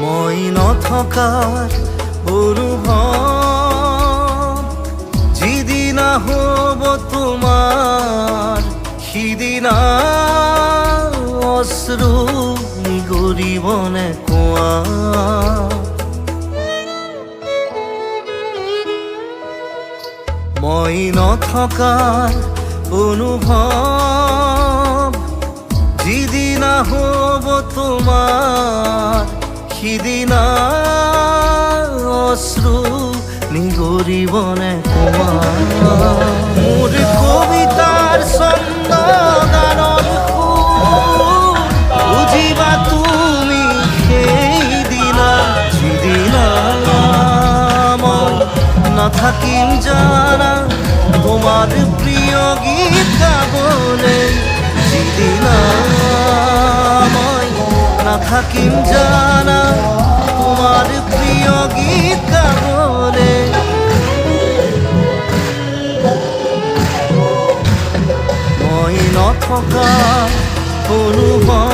মই নথকাৰ অনুভৱ যিদিনা হ'ব তোমাৰ সিদিনা অশ্ৰু নিগৰিবনে কোৱা। মই নথকাৰ অনুভৱ যিদিনা হ'ব তোমাৰ সিদিনা অশ্ৰু নিগৰিবনে কোৱা। মোৰ কবিতাৰ ছন্দ গানৰ সুৰ বুজিবা তুমি সেইদিনা যিদিনা মই নাথাকিম জানা তোমার প্রিয় গীত গাবলে। যিদিনা মই নাথাকিম জানা তোমার প্রিয় গীত গাবলে। মই নথকা অনুভৱ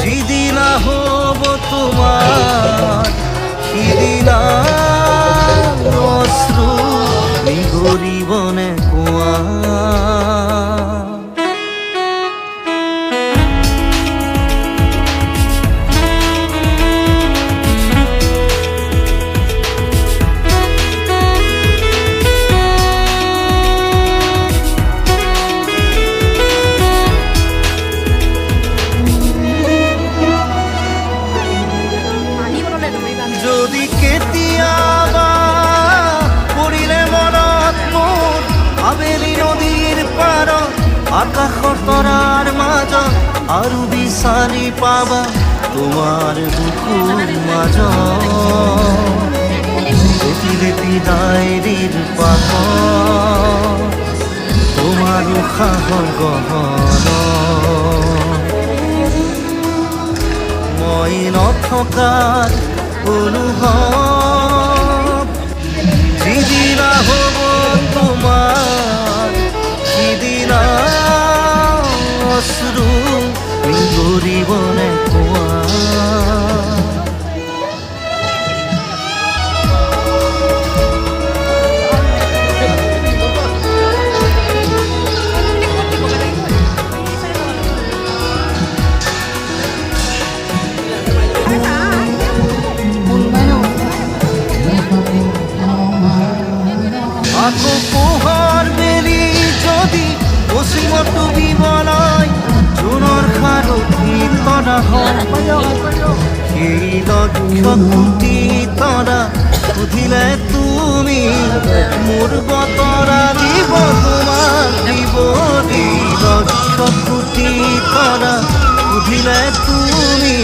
যিদিনা হ'ব তোমাৰ সিদিনা অশ্ৰু নিগৰিবনে কোৱা। যদি কেতিয়াবা পৰিলে মনত মোৰ আবেলি নদীৰ পাৰত আকাশৰ তৰাৰ মাজত আৰু বিচাৰি পাবা তোমাৰ বুকুৰ মাজত লেপি লেপি ডায়েৰীৰ পাতত তোমাৰ উশাহৰ গহনত মই নথকাৰ অনুভৱ যিদিনা হ'ব তোমাৰ সিদিনা অশ্ৰু নিগৰিবনে কোৱা। আকৌ পোহৰ বেলি যদি পশ্চিমত ডুবিবলৈ জোনৰ সাৰথি তৰা হয় সেই লক্ষ কোটি তৰা সুধিলে তুমি মোৰ বতৰা দিব তোমাক দিব। এই লক্ষ কোটি তৰা সুধিলে তুমি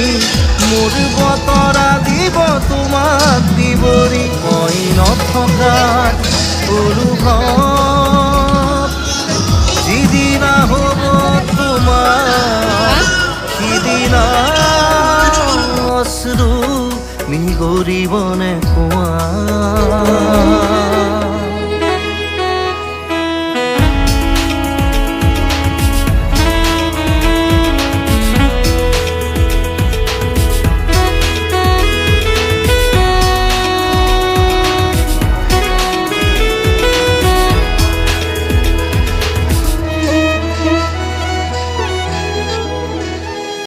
মোৰ বতৰা দিব তোমাক দিবৰি। মই নথকাৰ অনুভৱ যিদিনা হ'ব তোমাৰ সিদিনা অশ্ৰু নিগৰিবনে কোৱা।